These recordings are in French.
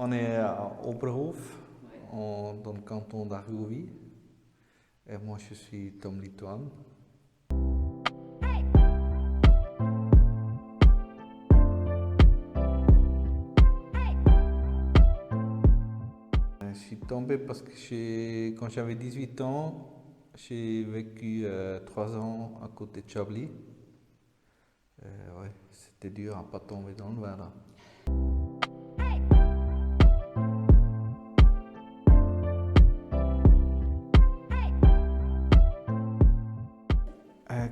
On est à Oberhof, Ouais. dans le canton d'Argovie. Et moi, je suis Tom Litoine. Je suis tombé parce que quand j'avais 18 ans, j'ai vécu 3 ans à côté de Chablis. Ouais, c'était dur à ne pas tomber dans le vin là.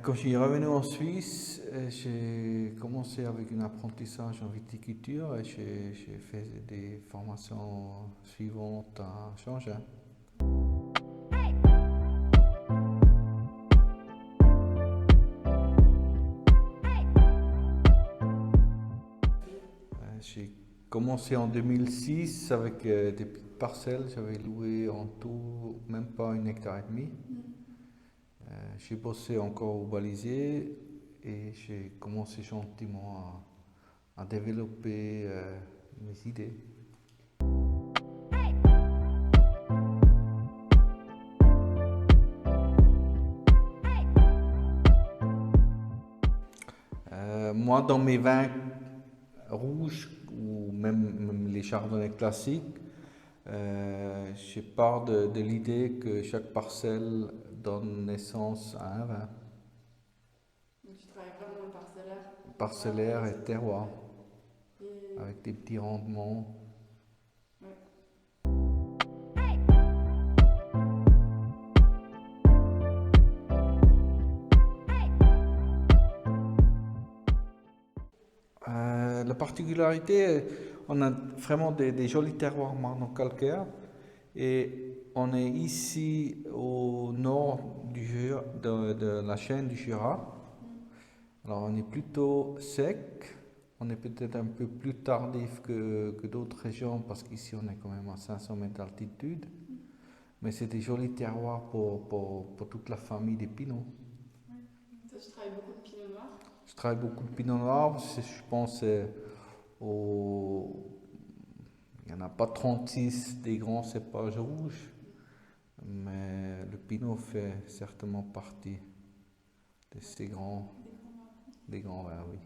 Quand je suis revenu en Suisse, j'ai commencé avec un apprentissage en viticulture et j'ai fait des formations suivantes à Changin. J'ai commencé en 2006 avec des petites parcelles. J'avais loué en tout même pas 1,5 hectare. J'ai bossé encore au balisier et j'ai commencé gentiment à développer mes idées. Moi, dans mes vins rouges ou même les chardonnays classiques, je pars de l'idée que chaque parcelle donne naissance à un vin. Donc tu travailles vraiment le parcellaire. Parcellaire et terroir, Et avec des petits rendements. ouais. La particularité, on a vraiment des jolis terroirs marno-calcaires et on est ici au nord de la chaîne du Jura. Alors on est plutôt sec, on est peut-être un peu plus tardif que d'autres régions parce qu'ici on est quand même à 500 mètres d'altitude, mais c'est des jolis terroirs pour toute la famille des pinots. Toi, tu travailles beaucoup de pinot noir. Je travaille beaucoup de pinot noir, je pense au... il n'y en a pas 36 des grands cépages rouges, mais le pinot fait certainement partie de ces des grands vins, oui.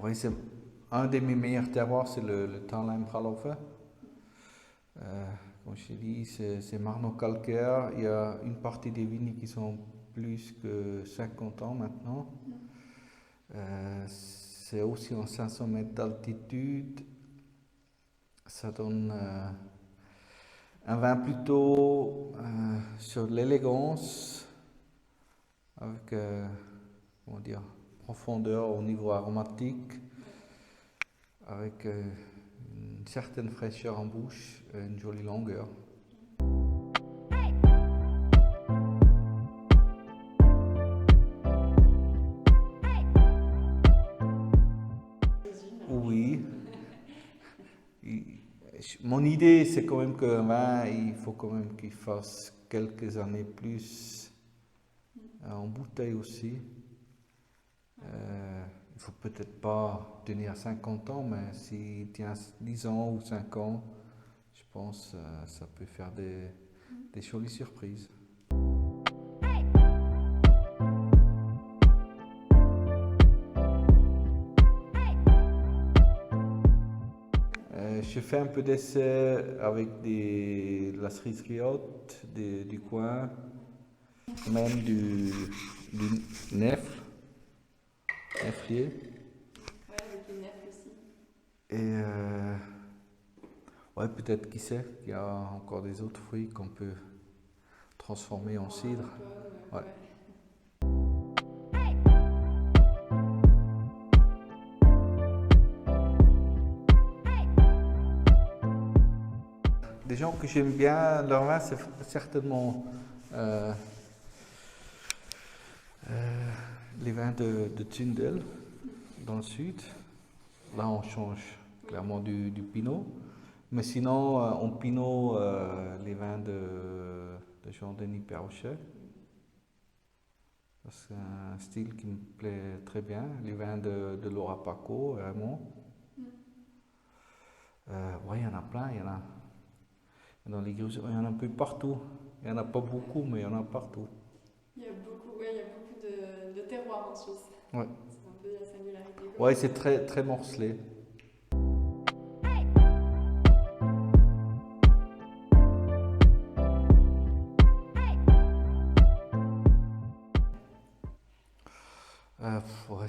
Oui, c'est un de mes meilleurs terroirs, c'est le Thalheim-Ralhofe. Comme je t'ai dit, c'est marno-calcaire. Il y a une partie des vignes qui sont plus que 50 ans maintenant. C'est aussi en 500 mètres d'altitude. Ça donne un vin plutôt sur l'élégance, avec comment dire, profondeur au niveau aromatique, avec une certaine fraîcheur en bouche, une jolie longueur. Oui. Mon idée, c'est quand même qu'un vin, il faut quand même qu'il fasse quelques années plus en bouteille aussi. Il faut peut-être pas tenir 50 ans, mais s'il tient 10 ans ou 5 ans, je pense que ça peut faire des jolies surprises. Je fais un peu d'essai avec la cerise haute du coin, même du nef, neflier. Ouais, avec les nefs aussi. Et ouais, peut-être qui sait, qu'il y a encore des autres fruits qu'on peut transformer en cidre. Ouais. Ouais. Des gens que j'aime bien, leur vin, c'est certainement euh, les vins de Zundel, dans le sud. Là, on change clairement du pinot. Mais sinon, en pinot, les vins de Jean-Denis Perrochet. Ça, c'est un style qui me plaît très bien. Les vins de Laura Paco, vraiment. Ouais, il y en a plein. Il y en a dans les grosses, il y en a un peu partout. Il n'y en a pas beaucoup, mais il y en a partout. Il y a beaucoup, ouais, il y a beaucoup de terroirs en Suisse. Ouais, C'est un peu la singularité. ouais, c'est très, très morcelé. Ouais,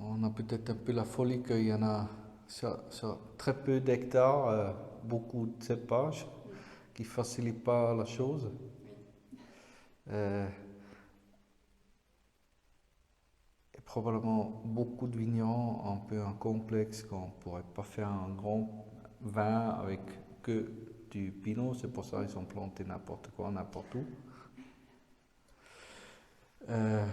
on a peut-être un peu la folie qu'il y en a sur très peu d'hectares, beaucoup de cépages qui ne facilitent pas la chose. Euh, et probablement beaucoup de vignerons un peu un complexe qu'on ne pourrait pas faire un grand vin avec que du pinot, c'est pour ça qu'ils ont planté n'importe quoi, n'importe où. Ouais.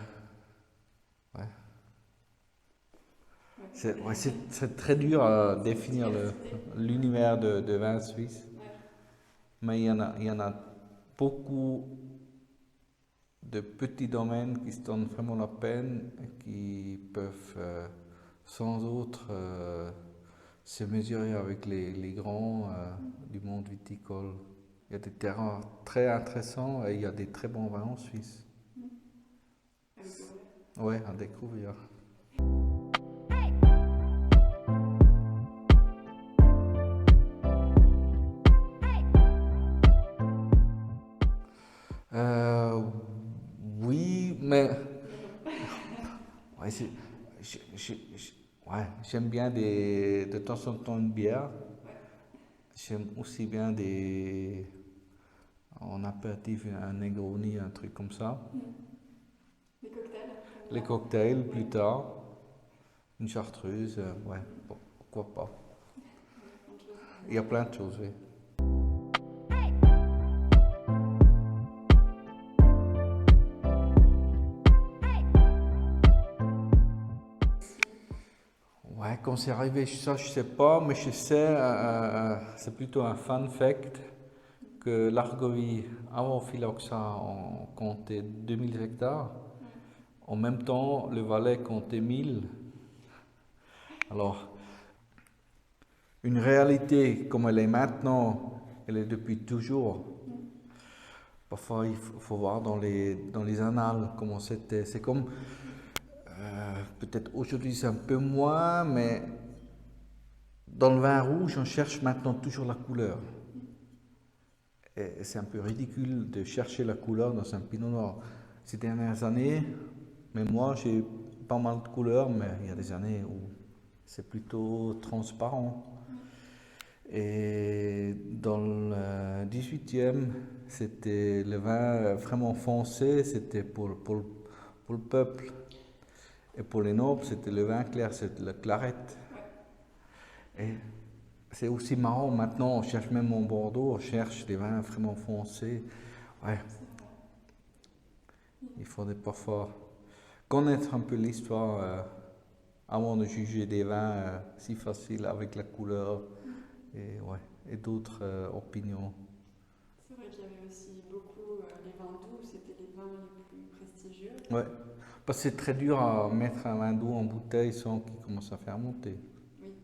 C'est très dur à définir l'univers de vin suisse, mais il y en a beaucoup de petits domaines qui se donnent vraiment la peine et qui peuvent sans autre se mesurer avec les grands du monde viticole. Il y a des terrains très intéressants et il y a des très bons vins en Suisse. Ouais, à découvrir. Euh, oui, mais ouais, ouais, j'aime bien de temps en temps une bière. J'aime aussi bien en apéritif un Negroni, un truc comme ça. Les cocktails. Les cocktails plus tard, une chartreuse, ouais, pourquoi pas. Il y a plein de choses, oui. Ouais, quand c'est arrivé, ça je sais pas, mais je sais, c'est plutôt un fun fact que l'Argovie, avant Phylloxera, on comptait 2000 hectares. En même temps, le Valais comptait 1000. Alors, une réalité comme elle est maintenant, elle est depuis toujours. Parfois, il faut voir dans les annales comment c'était. C'est comme, peut-être aujourd'hui c'est un peu moins, mais dans le vin rouge, on cherche maintenant toujours la couleur. Et c'est un peu ridicule de chercher la couleur dans un pinot noir. Ces dernières années, même moi, j'ai pas mal de couleurs, mais il y a des années où c'est plutôt transparent. Et dans le 18e, c'était le vin vraiment foncé, c'était pour le peuple. Et pour les nobles, c'était le vin clair, c'était la clarette. Et c'est aussi marrant, maintenant on cherche même en Bordeaux, on cherche des vins vraiment foncés. Ouais. Il faudrait parfois connaître un peu l'histoire avant de juger des vins si faciles avec la couleur et, ouais, et d'autres opinions. C'est vrai qu'il y avait aussi beaucoup les vins doux, c'était les vins les plus prestigieux. Ouais, parce que c'est très dur à mettre un vin doux en bouteille sans qu'il commence à faire monter. Oui.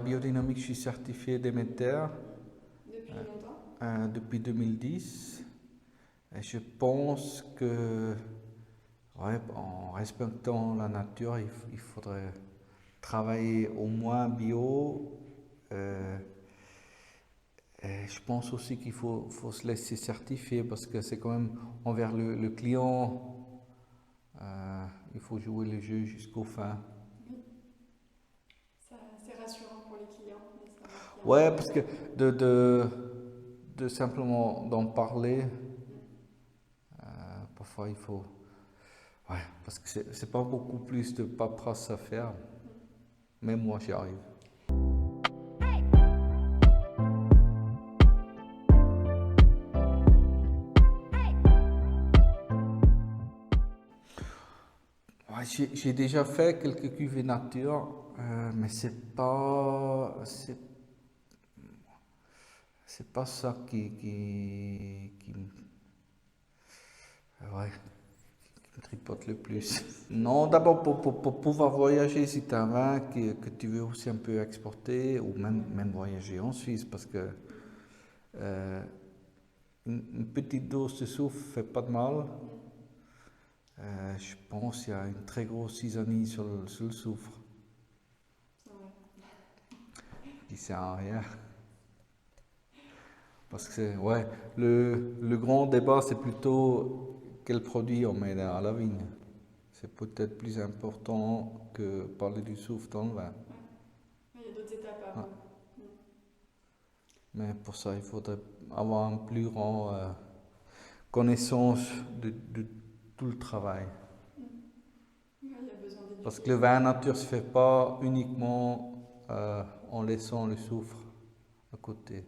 Biodynamique, je suis certifié Déméter Depuis longtemps. depuis 2010. Et je pense que, ouais, en respectant la nature, il faudrait travailler au moins bio. Et je pense aussi qu'il faut se laisser certifier parce que c'est quand même envers le client, il faut jouer le jeu jusqu'au fin. Oui. C'est rassurant pour les clients de savoir qu'il y a Ouais, parce que de simplement d'en parler, parfois il faut. Ouais, parce que c'est pas beaucoup plus de paperasse à faire. Même moi, j'y arrive. Ouais, J'ai déjà fait quelques cuvées nature, mais c'est pas ça ouais, qui me tripote le plus. Non, d'abord pour pouvoir voyager, si tu as un vin que tu veux aussi un peu exporter, ou même voyager en Suisse, parce que euh, une petite dose de soufre fait pas de mal. Je pense qu'il y a une très grosse cisanie sur le soufre, C'est vrai. qui sert à rien. Parce que ouais, le grand débat, c'est plutôt quel produit on met à la vigne. C'est peut-être plus important que parler du soufre dans le vin. Ouais. Ouais, il y a d'autres étapes Ouais. avant. Mm. Mais pour ça, il faudrait avoir une plus grande connaissance de tout le travail. Mm. Ouais, il y a besoin Parce que d'éduquer. le vin nature se fait pas uniquement en laissant le soufre à côté.